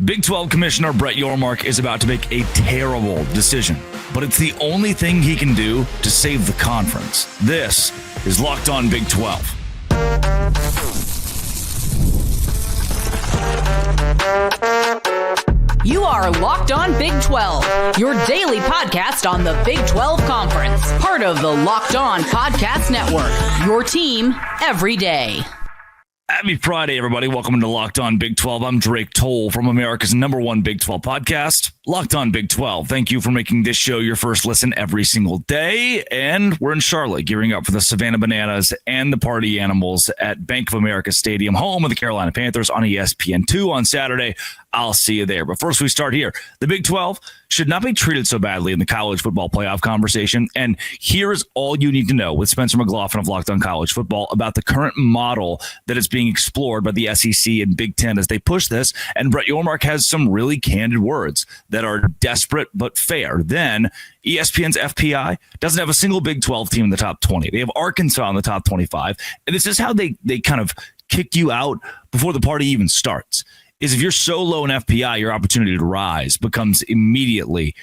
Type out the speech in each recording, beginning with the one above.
Big 12 Commissioner Brett Yormark is about to make a terrible decision, but it's the only thing he can do to save the conference. This is Locked On Big 12. You are Locked On Big 12, your daily podcast on the Big 12 Conference, part of the Locked On Podcast Network, your team every day. Happy Friday, everybody. Welcome to Locked On Big 12. I'm Drake Toll from America's #1 Big 12 podcast, Locked On Big 12. Thank you for making this show your first listen every single day. And we're in Charlotte, gearing up for the Savannah Bananas and the Party Animals at Bank of America Stadium, home of the Carolina Panthers on ESPN2 on Saturday. I'll see you there. But first, we start here. The Big 12 should not be treated so badly in the college football playoff conversation. And here's all you need to know with Spencer McLaughlin of Locked On College Football about the current model that is being explored by the SEC and Big Ten as they push this. And Brett Yormark has some really candid words that are desperate but fair. Then ESPN's FPI doesn't have a single Big 12 team in the top 20. They have Arkansas in the top 25. And this is how they kind of kick you out before the party even starts. Is if you're so low in FPI, your opportunity to rise becomes immediately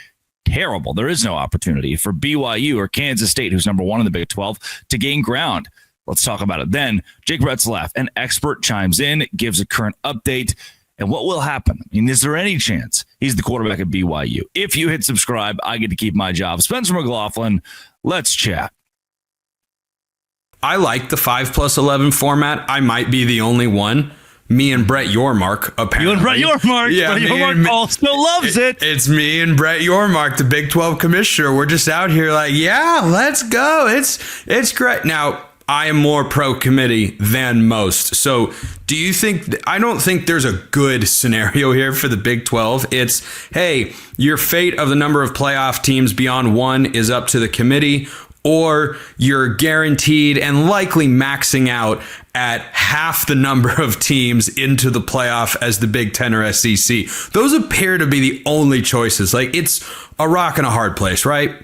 terrible. There is no opportunity for BYU or Kansas State, who's #1 in the Big 12, to gain ground. Let's talk about it. Then Jake Retzlaff, an expert, chimes in, gives a current update. And what will happen? I mean, is there any chance he's the quarterback at BYU? If you hit subscribe, I get to keep my job. Spencer McLaughlin, let's chat. I like the 5+11 format. I might be the only one. Me and Brett Yormark, apparently. You and Brett Yormark. Yeah, Brett Yormark also loves it. It's me and Brett Yormark, the Big 12 commissioner. We're just out here like, yeah, let's go. It's great. Now, I am more pro-committee than most. So do you think, I don't think there's a good scenario here for the Big 12. It's, hey, your fate of the number of playoff teams beyond one is up to the committee, or you're guaranteed and likely maxing out at half the number of teams into the playoff as the Big Ten or SEC. Those appear to be the only choices. Like, it's a rock and a hard place, right?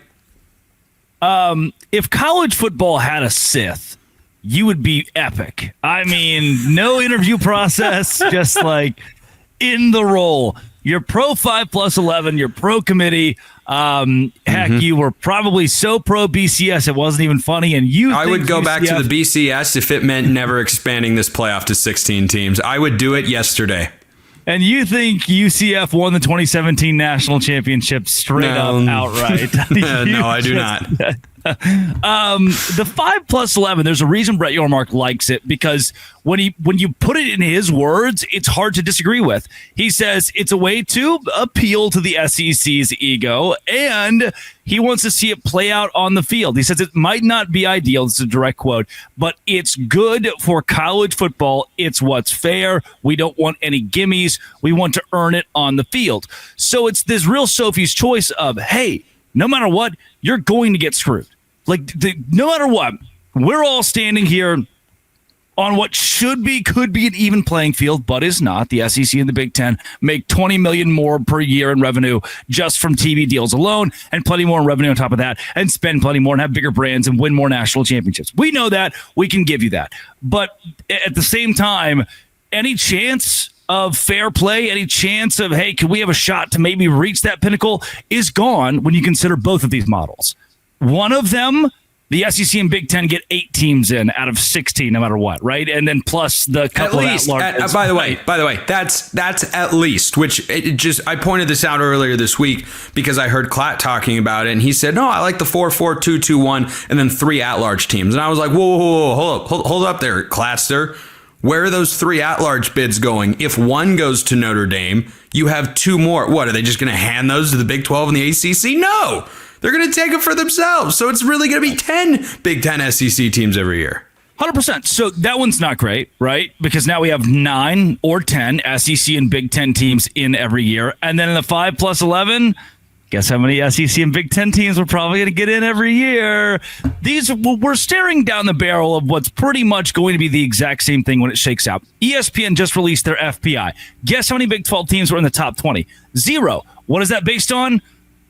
If college football had a Sith, you would be epic. I mean, no interview process, just like in the role. You're pro 5+11, you're pro committee. Heck, you were probably so pro BCS it wasn't even funny. And I would go back to the BCS if it meant never expanding this playoff to 16 teams. I would do it yesterday. And you think UCF won the 2017 national championship straight up outright? No, I do not. The 5+11, there's a reason Brett Yormark likes it, because when you put it in his words, it's hard to disagree with. He says it's a way to appeal to the SEC's ego, and he wants to see it play out on the field. He says it might not be ideal, this is a direct quote, but it's good for college football. It's what's fair. We don't want any gimmies. We want to earn it on the field. So it's this real Sophie's choice of, hey, no matter what, you're going to get screwed. Like, no matter what, we're all standing here on what could be an even playing field, but is not. The SEC and the Big Ten make $20 million more per year in revenue just from TV deals alone, and plenty more in revenue on top of that, and spend plenty more and have bigger brands and win more national championships. We know that. We can give you that. But at the same time, any chance of fair play, any chance of, hey, can we have a shot to maybe reach that pinnacle, is gone when you consider both of these models. One of them, the SEC and Big Ten get 8 teams in out of 16, no matter what, right? And then plus the couple at least, by the way, that's at least, which I pointed this out earlier this week because I heard Klatt talking about it, and he said, no, I like the 4-4-2-2-1, and then 3 at-large teams. And I was like, whoa, hold up there, Klattster. Where are those 3 at-large bids going? If one goes to Notre Dame, you have 2 more. What, are they just going to hand those to the Big 12 and the ACC? No! They're going to take it for themselves. So it's really going to be 10 Big Ten SEC teams every year. 100%. So that one's not great, right? Because now we have 9 or 10 SEC and Big Ten teams in every year. And then in the 5+11, guess how many SEC and Big Ten teams we're probably going to get in every year? We're staring down the barrel of what's pretty much going to be the exact same thing when it shakes out. ESPN just released their FPI. Guess how many Big 12 teams were in the top 20? 0. What is that based on?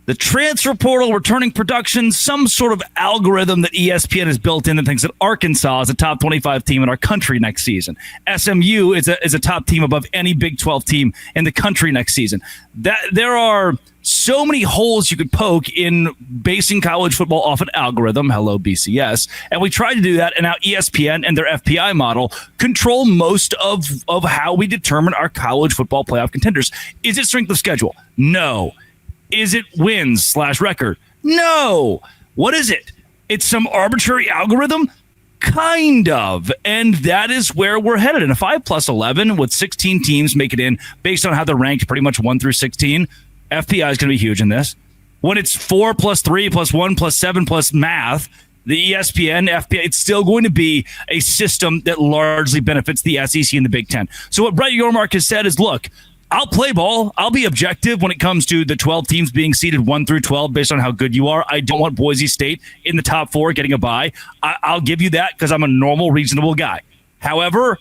the transfer portal, returning production, some sort of algorithm that ESPN has built in that thinks that Arkansas is a top 25 team in our country next season. SMU is a top team above any Big 12 team in the country next season. That there are so many holes you could poke in basing college football off an algorithm. Hello, BCS. And we tried to do that, and now ESPN and their FPI model control most of how we determine our college football playoff contenders. Is it strength of schedule? No. Is it wins/record? No. What is it? It's some arbitrary algorithm? Kind of. And that is where we're headed. In a 5+11 with 16 teams make it in based on how they're ranked pretty much 1 through 16, FPI is going to be huge in this. When it's 4+3+1+7+ math, the ESPN, FPI, it's still going to be a system that largely benefits the SEC and the Big Ten. So what Brett Yormark has said is, look, I'll play ball. I'll be objective when it comes to the 12 teams being seeded 1 through 12 based on how good you are. I don't want Boise State in the top 4 getting a bye. I'll give you that because I'm a normal, reasonable guy. However,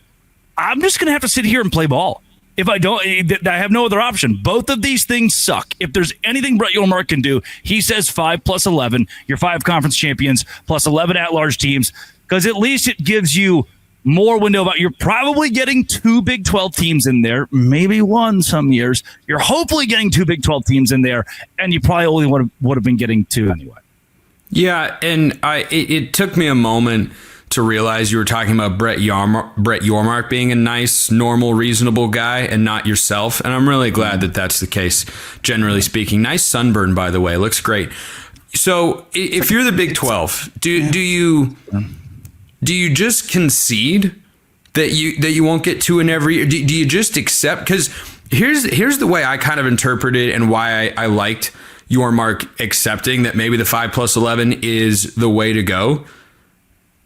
I'm just going to have to sit here and play ball. If I don't, I have no other option. Both of these things suck. If there's anything Brett Yormark can do, he says 5+11, your 5 conference champions plus 11 at-large teams, because at least it gives you more window about you're probably getting 2 Big 12 teams in there, maybe 1 some years. You're hopefully getting 2 Big 12 teams in there, and you probably only would have been getting 2 anyway. Yeah, and it took me a moment to realize you were talking about Brett Yormark being a nice, normal, reasonable guy and not yourself. And I'm really glad that that's the case, generally speaking. Nice sunburn, by the way. Looks great. So if you're the Big 12, do you just concede that you won't get 2 in every year? Do you just accept? Because here's the way I kind of interpreted and why I liked Yormark accepting that maybe the 5+11 is the way to go.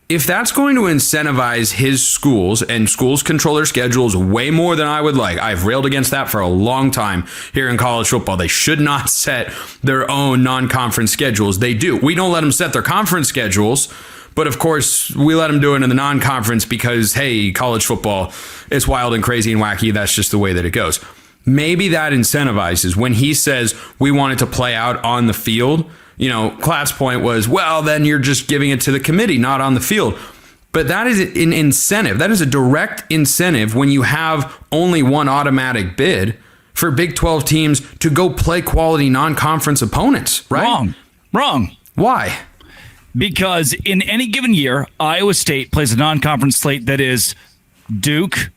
If that's going to incentivize his schools, and schools control their schedules way more than I would like. I've railed against that for a long time here in college football. They should not set their own non-conference schedules. They do. We don't let them set their conference schedules, but of course we let them do it in the non-conference because, hey, college football is wild and crazy and wacky. That's just the way that it goes. Maybe that incentivizes when he says we want it to play out on the field. You know, Klatt's point was, well, then you're just giving it to the committee, not on the field. But that is an incentive. That is a direct incentive when you have only 1 automatic bid for Big 12 teams to go play quality non-conference opponents, right? Wrong. Why? Because in any given year, Iowa State plays a non-conference slate that is Duke,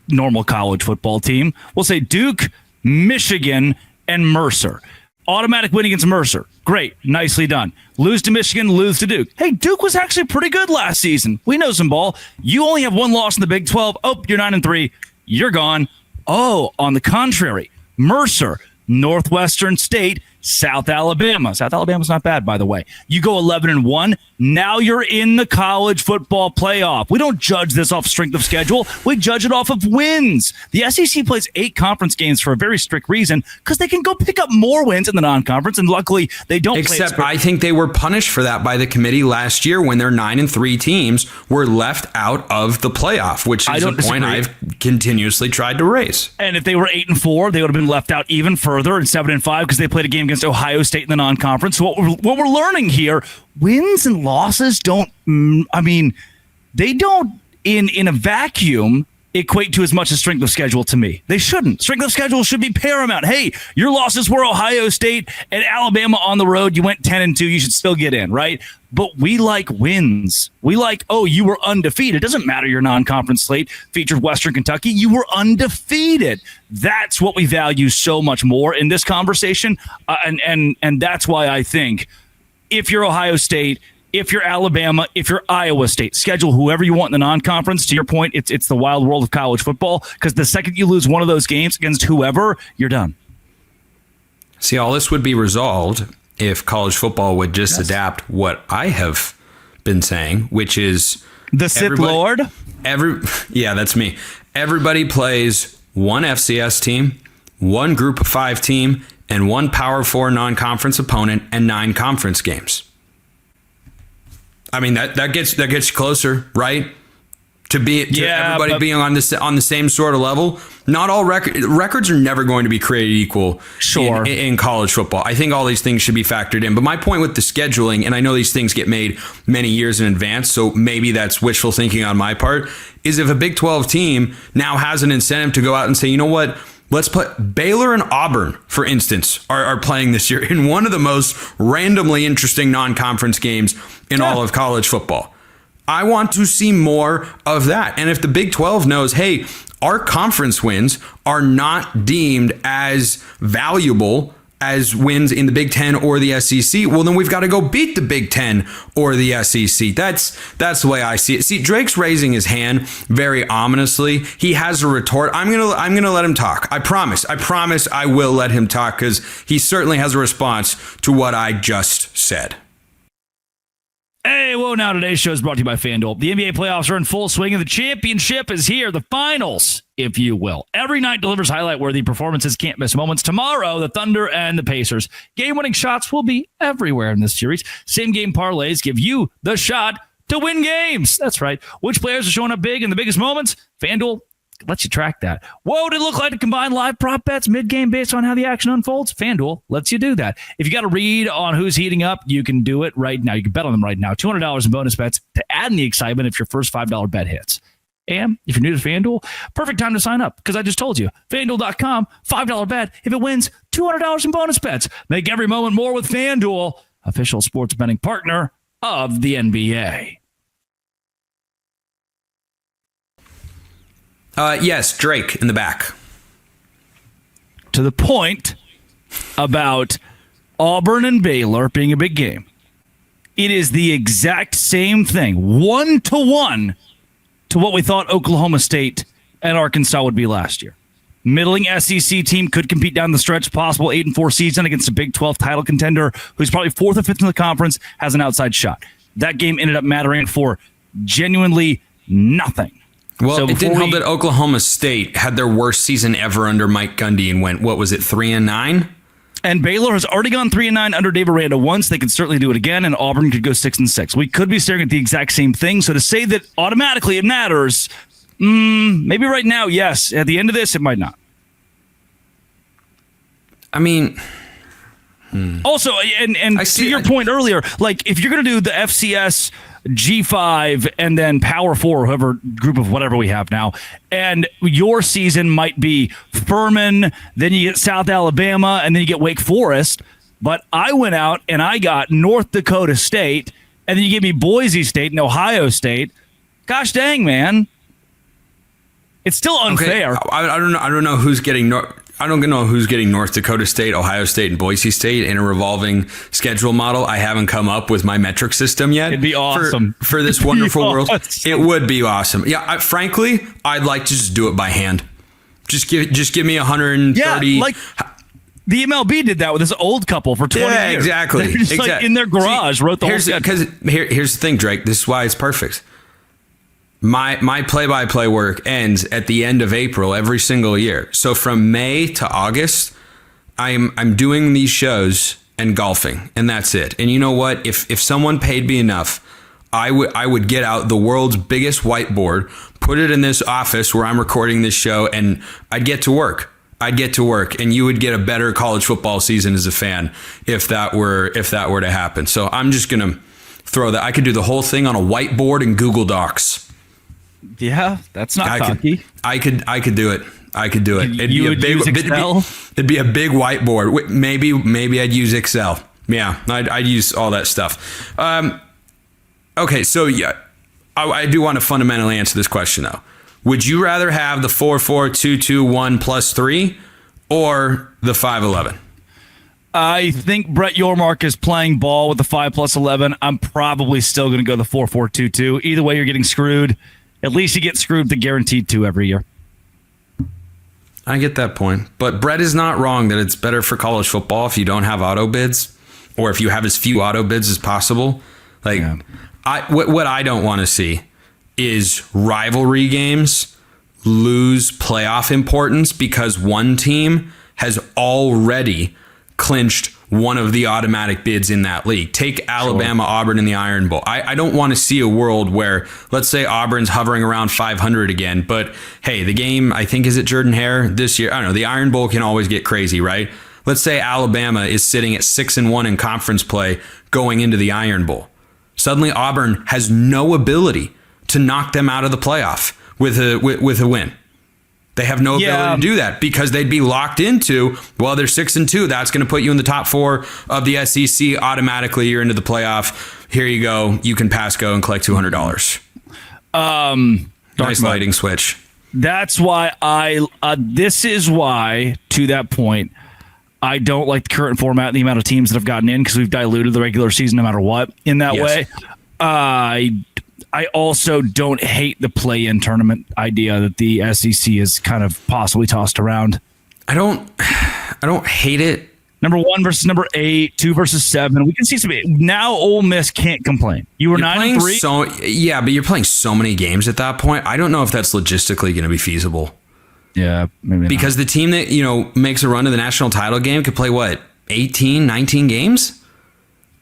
normal college football team. We'll say Duke, Michigan, and Mercer. Automatic win against Mercer. Great. Nicely done. Lose to Michigan, lose to Duke. Hey, Duke was actually pretty good last season. We know some ball. You only have 1 loss in the Big 12. Oh, you're 9-3. You're gone. Oh, on the contrary, Mercer, Northwestern State, South Alabama. South Alabama's not bad, by the way. You go 11-1. Now you're in the college football playoff. We don't judge this off strength of schedule. We judge it off of wins. The SEC plays 8 conference games for a very strict reason because they can go pick up more wins in the non-conference, and luckily they don't. Except I think they were punished for that by the committee last year when their 9-3 teams were left out of the playoff, which is a point I've continuously tried to raise. And if they were 8-4, they would have been left out even further, and 7-5 because they played a game against Ohio State in the non-conference. So what we're learning here, wins and losses don't, they don't in a vacuum equate to as much as strength of schedule to me. They shouldn't. Strength of schedule should be paramount. Hey, your losses were Ohio State and Alabama on the road. You went 10-2. You should still get in, right? But we like wins. We like, oh, you were undefeated. It doesn't matter your non-conference slate featured Western Kentucky. You were undefeated. That's what we value so much more in this conversation. And that's why I think if you're Ohio State, if you're Alabama, if you're Iowa State, schedule whoever you want in the non-conference. To your point, it's the wild world of college football, because the second you lose one of those games against whoever, you're done. See, all this would be resolved if college football would just adapt what I have been saying, which is the Sith Lord. Yeah, that's me. Everybody plays 1 FCS team, 1 Group of 5 team, and 1 Power 4 non-conference opponent, and 9 conference games. I mean, that gets you closer, right? everybody being on the same sort of level. Not all records are never going to be created equal. Sure. In college football, I think all these things should be factored in. But my point with the scheduling, and I know these things get made many years in advance, so maybe that's wishful thinking on my part, is if a Big 12 team now has an incentive to go out and say, you know what, let's put Baylor and Auburn, for instance, are playing this year in one of the most randomly interesting non-conference games in all of college football. I want to see more of that. And if the Big 12 knows, hey, our conference wins are not deemed as valuable as wins in the Big 10 or the SEC, well, then we've got to go beat the Big 10 or the SEC. That's the way I see it. See, Drake's raising his hand very ominously. He has a retort. I'm gonna let him talk. I promise I will let him talk, because he certainly has a response to what I just said. Hey, whoa, now today's show is brought to you by FanDuel. The NBA playoffs are in full swing, and the championship is here, the finals, if you will. Every night delivers highlight-worthy performances, can't miss moments. Tomorrow, the Thunder and the Pacers. Game-winning shots will be everywhere in this series. Same-game parlays give you the shot to win games. That's right. Which players are showing up big in the biggest moments? FanDuel lets you track that. What would it look like to combine live prop bets mid-game based on how the action unfolds? FanDuel lets you do that. If you got a read on who's heating up, you can do it right now. You can bet on them right now. $200 in bonus bets to add in the excitement if your first $5 bet hits. And if you're new to FanDuel, perfect time to sign up, because I just told you, FanDuel.com, $5 bet. If it wins, $200 in bonus bets. Make every moment more with FanDuel, official sports betting partner of the NBA. Yes, Drake in the back. To the point about Auburn and Baylor being a big game. It is the exact same thing, 1-to-1 to what we thought Oklahoma State and Arkansas would be last year. Middling SEC team could compete down the stretch, possible 8-4 season against a Big 12 title contender who's probably 4th or 5th in the conference, has an outside shot. That game ended up mattering for genuinely nothing. Well, it didn't help that Oklahoma State had their worst season ever under Mike Gundy and went, 3-9? And Baylor has already gone 3-9 under Dave Aranda once. They could certainly do it again, and Auburn could go 6-6. We could be staring at the exact same thing. So to say that automatically it matters, maybe right now, yes. At the end of this, it might not. I mean... Also, and to your point earlier, like if you're going to do the FCS G5 and then Power 4, whoever group of whatever we have now, and your season might be Furman, then you get South Alabama, and then you get Wake Forest. But I went out and I got North Dakota State, and then you give me Boise State and Ohio State. Gosh dang, man. It's still unfair. Okay. I don't know who's getting I don't know who's getting North Dakota State, Ohio State, and Boise State in a revolving schedule model. I haven't come up with my metric system yet. It'd be awesome. For this wonderful world. It would be awesome. Yeah, frankly, I'd like to just do it by hand. Just give me 130. Yeah, like the MLB did that with this old couple for 20 years. Yeah, exactly. They're just like in their garage, wrote the whole schedule. Because here's the thing, Drake. This is why it's perfect. My play-by-play work ends at the end of April every single year. So from May to August, I'm doing these shows and golfing, and that's it. And you know what? If someone paid me enough, I would get out the world's biggest whiteboard, put it in this office where I'm recording this show, and I'd get to work. And you would get a better college football season as a fan if that were to happen. So I'm just gonna throw that. I could do the whole thing on a whiteboard in Google Docs. Yeah, that's not cocky. I could do it. It'd be a big whiteboard. Maybe I'd use Excel. Yeah, I'd use all that stuff. Okay, so yeah, I do want to fundamentally answer this question though. Would you rather have the 4-4-2-2-1 plus 3 or the 5-11? I think Brett Yormark is playing ball with the 5+11. I'm probably still going to go the 4-4-2-2. Either way, you're getting screwed. At least you get screwed the guaranteed 2 every year. I get that point. But Brett is not wrong that it's better for college football if you don't have auto bids or if you have as few auto bids as possible. Like, yeah. What I don't want to see is rivalry games lose playoff importance because one team has already clinched one of the automatic bids in that league. Take Alabama, Auburn in the Iron Bowl. I don't want to see a world where, let's say Auburn's hovering around 500 again, but hey, the game, I think, is it Jordan-Hare this year? I don't know. The Iron Bowl can always get crazy, right? Let's say Alabama is sitting at 6-1 in conference play going into the Iron Bowl. Suddenly Auburn has no ability to knock them out of the playoff with a win. They have no ability to do that because they'd be locked into, well, they're 6-2. That's going to put you in the top 4 of the SEC. Automatically, you're into the playoff. Here you go. You can pass go and collect $200. Nice lighting switch. That's why this is why, to that point, I don't like the current format and the amount of teams that have gotten in because we've diluted the regular season no matter what in that way. I also don't hate the play-in tournament idea that the SEC is kind of possibly tossed around. I don't hate it. Number 1 versus number 8, 2 versus 7. We can see some. Now Ole Miss can't complain. You were 9-3. But you're playing so many games at that point. I don't know if that's logistically going to be feasible. Yeah, maybe because the team that makes a run to the national title game could play 18, 19 games.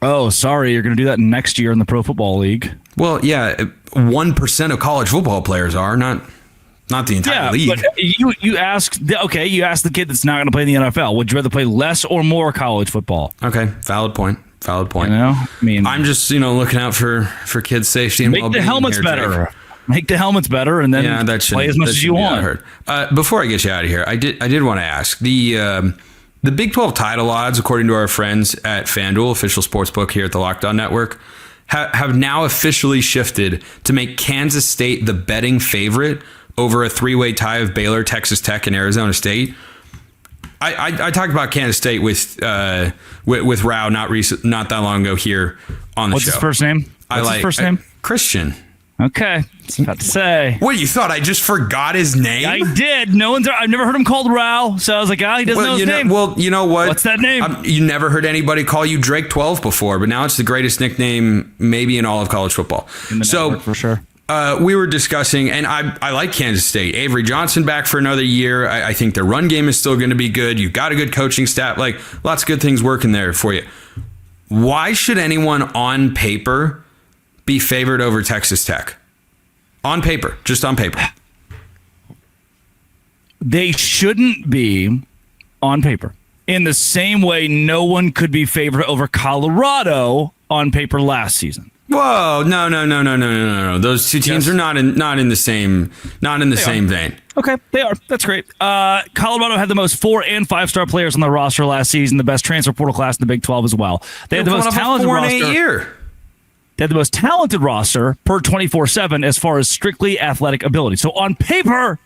Oh, sorry, you're going to do that next year in the Pro Football League. Well, yeah, 1% of college football players are not the entire league. But you ask the kid that's not going to play in the NFL. Would you rather play less or more college football? Okay, valid point. I'm just looking out for kids' safety and well-being. Make the helmets better. Make the helmets better, and then play as much as you want. Before I get you out of here, I did want to ask the Big 12 title odds, according to our friends at FanDuel, official sportsbook here at the Locked On Network, have now officially shifted to make Kansas State the betting favorite over a 3-way tie of Baylor, Texas Tech, and Arizona State. I talked about Kansas State with Rao not that long ago here on the show. What's his first name? His first name? Christian. Okay, it's about to say. What, you thought I just forgot his name? I did. I've never heard him called Rao, so I was like, he doesn't know his name. Well, you know what? What's that name? You never heard anybody call you Drake 12 before, but now it's the greatest nickname maybe in all of college football. In the network, for sure. We were discussing, and I like Kansas State. Avery Johnson back for another year. I think their run game is still going to be good. You've got a good coaching staff. Lots of good things working there for you. Why should anyone on paper be favored over Texas Tech? On paper, just on paper. They shouldn't be on paper. In the same way, no one could be favored over Colorado on paper last season. Whoa, no. Those two teams are not in the same vein. Okay, they are. That's great. Colorado had the most 4- and 5-star players on their roster last season, the best transfer portal class in the Big 12 as well. They had the most talented roster. They had the most talented roster per 24/7 as far as strictly athletic ability. So on paper,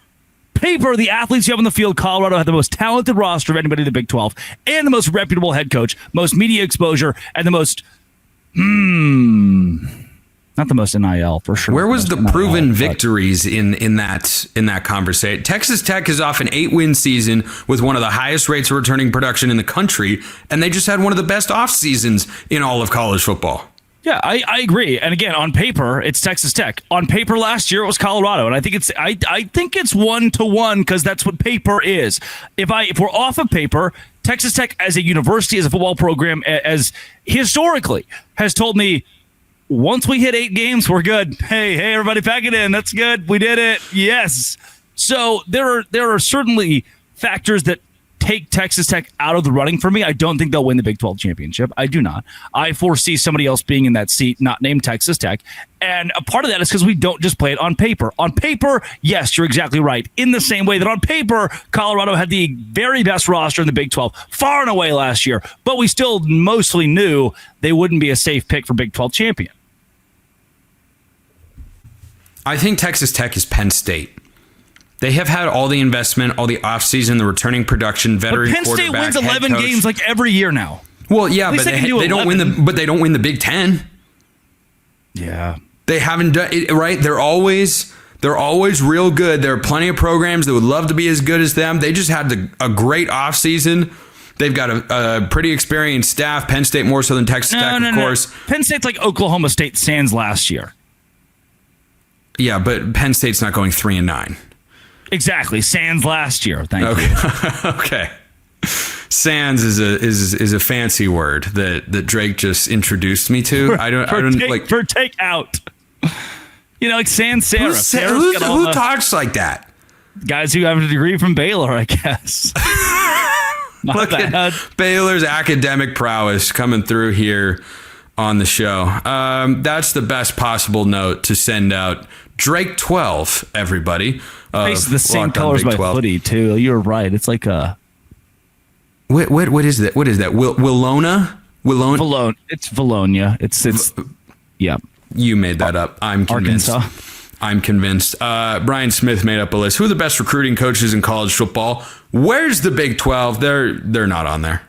the athletes you have on the field, Colorado had the most talented roster of anybody in the Big 12 and the most reputable head coach, most media exposure, and the most, not the most NIL for sure. Where was the proven victories in that conversation? Texas Tech is off an 8-win season with one of the highest rates of returning production in the country, and they just had one of the best off seasons in all of college football. Yeah, I agree. And again, on paper, it's Texas Tech. On paper last year, it was Colorado. And I think it's 1-to-1 because that's what paper is. If we're off of paper, Texas Tech as a university, as a football program, as historically has told me, once we hit 8 games, we're good. Hey, everybody, pack it in. That's good. We did it. Yes. So there are certainly factors that take Texas Tech out of the running for me. I don't think they'll win the Big 12 championship. I do not. I foresee somebody else being in that seat, not named Texas Tech. And a part of that is because we don't just play it on paper. On paper, yes, you're exactly right. In the same way that on paper, Colorado had the very best roster in the Big 12, far and away last year. But we still mostly knew they wouldn't be a safe pick for Big 12 champion. I think Texas Tech is Penn State. They have had all the investment, all the offseason, the returning production, veteran quarterback, Penn State wins 11 games like every year now. Well, yeah, but they don't win the Big 10. Yeah. They haven't done it right. They're always real good. There are plenty of programs that would love to be as good as them. They just had a great offseason. They've got a pretty experienced staff. Penn State more so than Texas Tech, of course. Penn State's like Oklahoma State sans last year. Yeah, but Penn State's not going 3-9. Exactly. Sans last year. Thank you. Okay. Sans is a fancy word that Drake just introduced me to. I don't like for takeout. Like Sans Serif. Who talks like that? Guys who have a degree from Baylor, I guess. Look at Baylor's academic prowess coming through here on the show. That's the best possible note to send out. Drake 12, everybody. It's the same color as my hoodie, too. You're right. It's like a... What is that? What is that? Willona? It's Valonia. It's yeah. You made that up. I'm convinced. Arkansas. I'm convinced. Brian Smith made up a list. Who are the best recruiting coaches in college football? Where's the Big 12? They're not on there.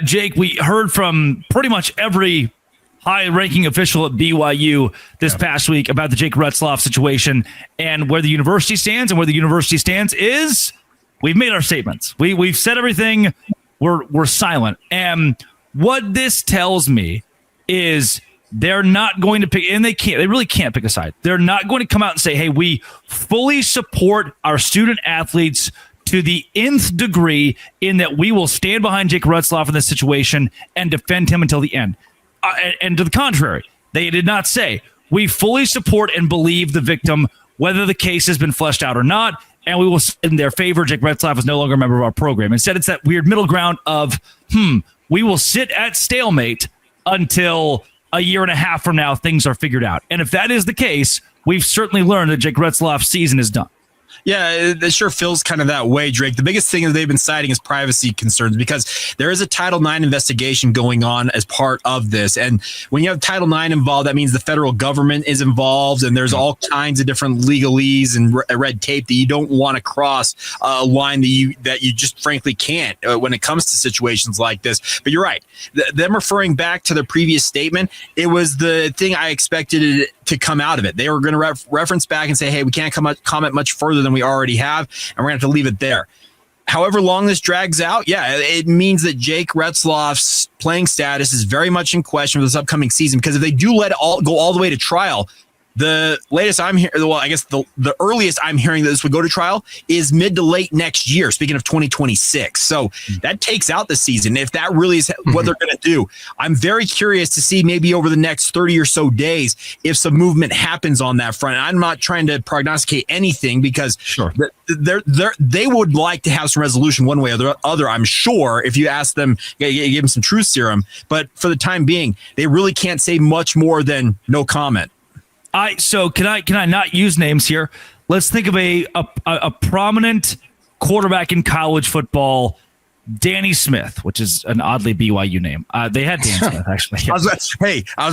Jake, we heard from pretty much every high-ranking official at BYU this past week about the Jake Retzloff situation and where the university stands. And where the university stands is we've made our statements. We've said everything. We're silent. And what this tells me is they're not going to pick, and they really can't pick a side. They're not going to come out and say, hey, we fully support our student athletes to the nth degree in that we will stand behind Jake Retzloff in this situation and defend him until the end. And to the contrary, they did not say, we fully support and believe the victim, whether the case has been fleshed out or not, and we will say in their favor, Jake Retzloff is no longer a member of our program. Instead, it's that weird middle ground of, we will sit at stalemate until a year and a half from now things are figured out. And if that is the case, we've certainly learned that Jake Retzloff's season is done. Yeah, it sure feels kind of that way, Drake. The biggest thing that they've been citing is privacy concerns because there is a Title IX investigation going on as part of this. And when you have Title IX involved, that means the federal government is involved and there's all kinds of different legalese and red tape that you don't want to cross a line that you just frankly can't when it comes to situations like this. But you're right. Them referring back to their previous statement, it was the thing I expected it to come out of it. They were going to reference back and say, hey, we can't comment much further than we already have, and we're going to have to leave it there. However long this drags out, it means that Jake Retzloff's playing status is very much in question for this upcoming season, because if they do let it go all the way to trial, the latest I'm hearing, well, I guess the earliest I'm hearing that this would go to trial is mid to late next year, speaking of 2026. So that takes out the season. If that really is what they're going to do, I'm very curious to see maybe over the next 30 or so days if some movement happens on that front. I'm not trying to prognosticate anything because they would like to have some resolution one way or the other, I'm sure, if you ask them, give them some truth serum. But for the time being, they really can't say much more than no comment. So can I not use names here? Let's think of a prominent quarterback in college football, Danny Smith, which is an oddly BYU name. They had Dan Smith, actually. I was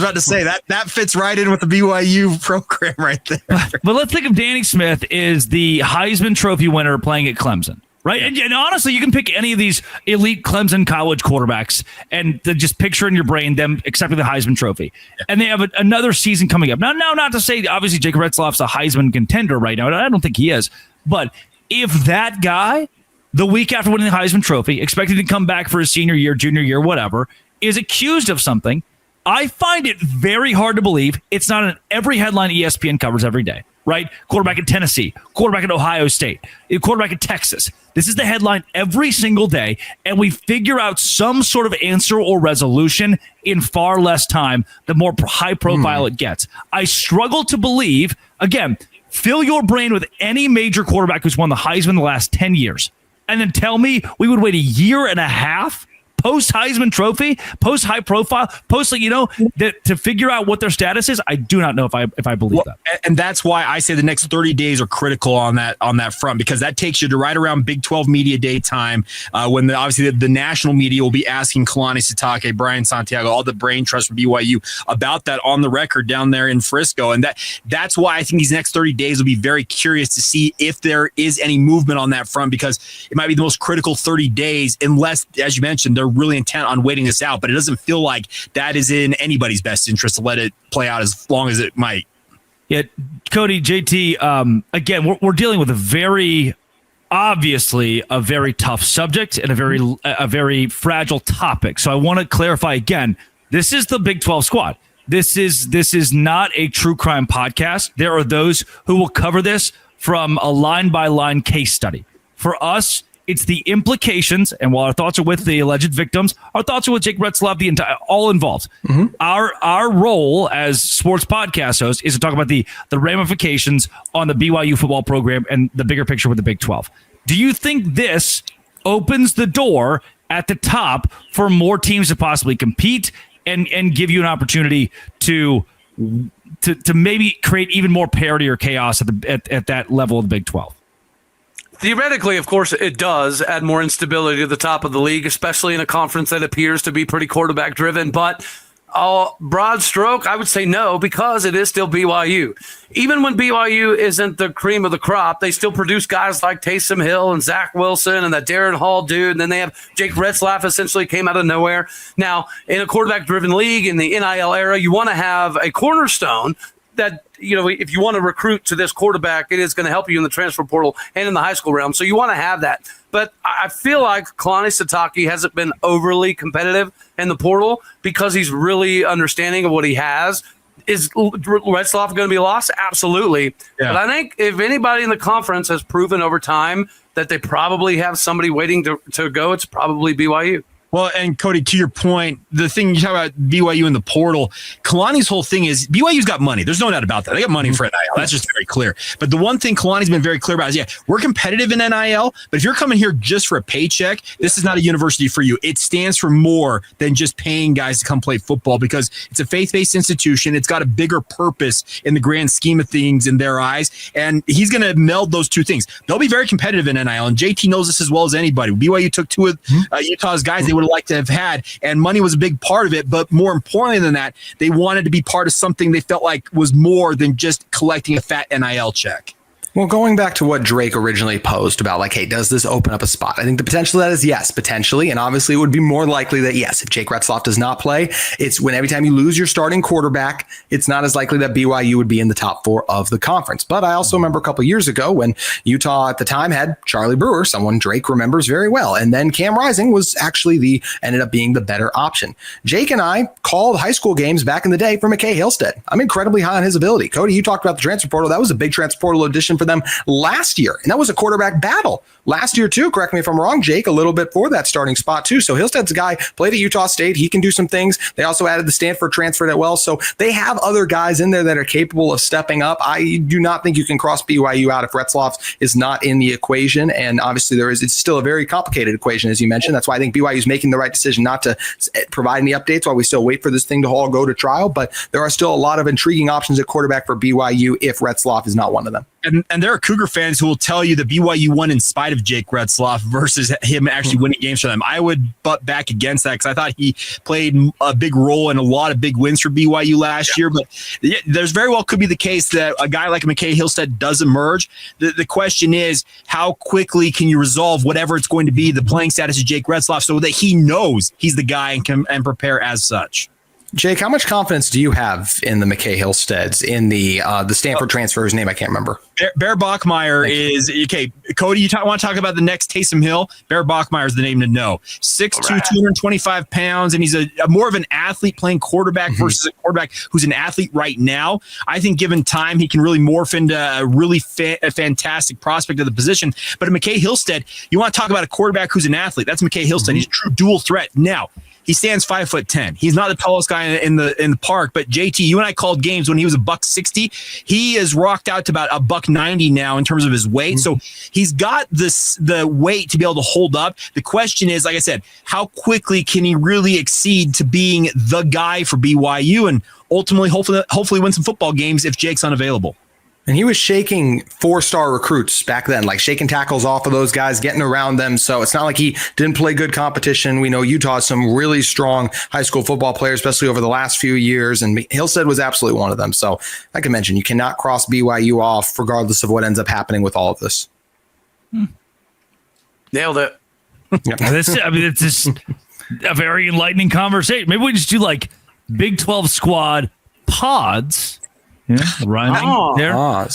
about to say that fits right in with the BYU program right there. But let's think of Danny Smith is the Heisman Trophy winner playing at Clemson. Right. And honestly, you can pick any of these elite Clemson college quarterbacks and just picture in your brain them accepting the Heisman Trophy. Yeah. And they have another season coming up. Now, not to say, obviously, Jake Retzloff's a Heisman contender right now. I don't think he is. But if that guy, the week after winning the Heisman Trophy, expected to come back for his senior year, junior year, whatever, is accused of something, I find it very hard to believe it's not in every headline ESPN covers every day. Right? Quarterback in Tennessee, quarterback in Ohio State, quarterback in Texas. This is the headline every single day, and we figure out some sort of answer or resolution in far less time the more high profile it gets. I struggle to believe, again, fill your brain with any major quarterback who's won the Heisman the last 10 years, and then tell me we would wait a year and a half post Heisman Trophy, post high profile, post to figure out what their status is. I do not know if I believe that. And that's why I say the next 30 days are critical on that front, because that takes you to right around Big 12 Media Day time, when obviously the national media will be asking Kalani Sitake, Brian Santiago, all the brain trust from BYU about that on the record down there in Frisco. And that's why I think these next 30 days will be very curious to see if there is any movement on that front, because it might be the most critical 30 days, unless, as you mentioned, they're really intent on waiting this out. But it doesn't feel like that is in anybody's best interest to let it play out as long as it might. Yeah, Cody, JT, again, we're dealing with obviously a very tough subject and a very fragile topic. So I want to clarify again, this is the Big 12 squad. this is not a true crime podcast. There are those who will cover this from a line-by-line case study. For us, it's the implications, and while our thoughts are with the alleged victims, our thoughts are with Jake Retzlaff, all involved. Mm-hmm. Our role as sports podcast hosts is to talk about the ramifications on the BYU football program and the bigger picture with the Big 12. Do you think this opens the door at the top for more teams to possibly compete and give you an opportunity to maybe create even more parity or chaos at that level of the Big 12? Theoretically, of course, it does add more instability to the top of the league, especially in a conference that appears to be pretty quarterback driven. But broad stroke, I would say no, because it is still BYU. Even when BYU isn't the cream of the crop, they still produce guys like Taysom Hill and Zach Wilson and that Darren Hall dude. And then they have Jake Retzlaff, essentially came out of nowhere. Now, in a quarterback-driven league in the NIL era, you want to have a cornerstone that, if you want to recruit to this quarterback, it is going to help you in the transfer portal and in the high school realm. So you want to have that. But I feel like Kalani Sitake hasn't been overly competitive in the portal because he's really understanding of what he has. Is Retzlaff going to be lost? Absolutely. Yeah. But I think if anybody in the conference has proven over time that they probably have somebody waiting to go, it's probably BYU. Well, and Cody, to your point, the thing you talk about BYU in the portal, Kalani's whole thing is BYU's got money. There's no doubt about that. They got money for NIL. That's just very clear. But the one thing Kalani's been very clear about is, we're competitive in NIL, but if you're coming here just for a paycheck, this is not a university for you. It stands for more than just paying guys to come play football because it's a faith-based institution. It's got a bigger purpose in the grand scheme of things in their eyes, and he's going to meld those two things. They'll be very competitive in NIL, and JT knows this as well as anybody. BYU took two of Utah's guys they would like to have had, and money was a big part of it, but more importantly than that, they wanted to be part of something they felt like was more than just collecting a fat NIL check. Well, going back to what Drake originally posed about, like, hey, does this open up a spot? I think the potential of that is yes, potentially. And obviously it would be more likely that yes, if Jake Retzlaff does not play, it's when every time you lose your starting quarterback, it's not as likely that BYU would be in the top 4 of the conference. But I also remember a couple of years ago when Utah at the time had Charlie Brewer, someone Drake remembers very well. And then Cam Rising was actually ended up being the better option. Jake and I called high school games back in the day for McKay Hillstead. I'm incredibly high on his ability. Cody, you talked about the transfer portal. That was a big transfer portal addition for them last year, and that was a quarterback battle last year too. Correct me if I'm wrong, Jake, a little bit for that starting spot too. So Hillstead's a guy, played at Utah State. He can do some things. They also added the Stanford transfer as well. So they have other guys in there that are capable of stepping up. I do not think you can cross BYU out if Retzlaff is not in the equation. And obviously it's still a very complicated equation, as you mentioned. That's why I think BYU is making the right decision not to provide any updates while we still wait for this thing to all go to trial. But there are still a lot of intriguing options at quarterback for BYU if Retzlaff is not one of them. And there are Cougar fans who will tell you that BYU won in spite of Jake Retzlaff versus him actually winning games for them. I would butt back against that because I thought he played a big role in a lot of big wins for BYU last year. But there's very well could be the case that a guy like McKay Hillstead does emerge. The question is, how quickly can you resolve whatever it's going to be, the playing status of Jake Retzlaff, so that he knows he's the guy and can prepare as such? Jake, how much confidence do you have in the McKay Hillsteads, in the Stanford transfer, whose name I can't remember? Bear Bachmeier is, okay, Cody, you want to talk about the next Taysom Hill? Bear Bachmeier is the name to know. 6'2", 225 pounds, and he's a more of an athlete playing quarterback versus a quarterback who's an athlete right now. I think given time, he can really morph into a really fantastic prospect of the position. But at McKay Hillstead, you want to talk about a quarterback who's an athlete. That's McKay Hillstead. He's a true dual threat. Now, he stands 5'10". He's not the tallest guy in the park, but JT, you and I called games when he was $160. He is rocked out to about $190 now in terms of his weight. So he's got the weight to be able to hold up. The question is, like I said, how quickly can he really exceed to being the guy for BYU and ultimately, hopefully win some football games if Jake's unavailable? And he was shaking 4-star recruits back then, like shaking tackles off of those guys, getting around them. So it's not like he didn't play good competition. We know Utah has some really strong high school football players, especially over the last few years. And Hillstead was absolutely one of them. So like I mentioned, you cannot cross BYU off regardless of what ends up happening with all of this. Nailed it. It's just a very enlightening conversation. Maybe we just do like Big 12 squad pods. Yeah, rhyming there. Pod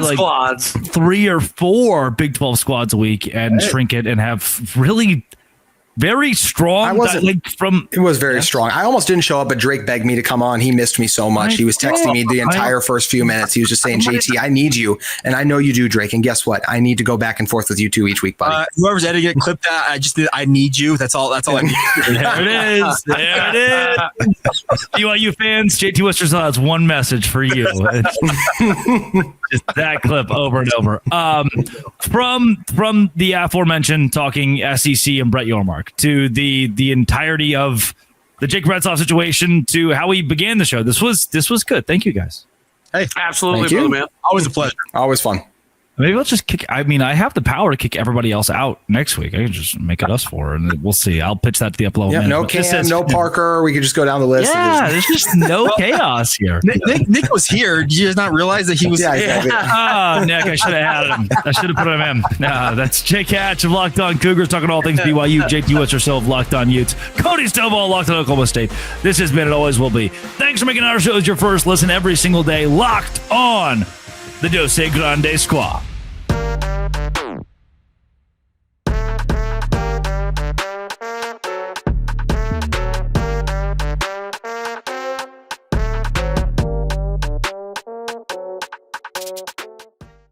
squads. 3 or 4 Big 12 squads a week and shrink it and have really very strong. I wasn't. It was very strong. I almost didn't show up, but Drake begged me to come on. He missed me so much. He was texting me the entire first few minutes. He was just saying, JT, I need you. And I know you do, Drake. And guess what? I need to go back and forth with you too each week, buddy. Whoever's editing it, clip that. I need you. That's all I need. There it is. There it is. BYU fans, JT Wister still has one message for you. Just that clip over and over. From the aforementioned talking SEC and Brett Yormark to the entirety of the Jake Retzloff situation to how we began the show. This was good. Thank you guys. Hey, absolutely, brother, man. Always a pleasure. Always fun. Maybe let's just kick. I mean, I have the power to kick everybody else out next week. I can just make it us four, and we'll see. I'll pitch that to the upload. Yeah, no Cam, no Parker. We could just go down the list. Yeah, there's just no chaos here. Nick was here. Did you just not realize that he was? Yeah, exactly. Nick, I should have had him. I should have put him in. That's Jake Hatch of Locked On Cougars talking all things BYU. JT Wister of Locked On Utes. Cody Stovall, Locked On Oklahoma State. This has been and always will be. Thanks for making our shows your first listen every single day. Locked On the Dose Grande Squad.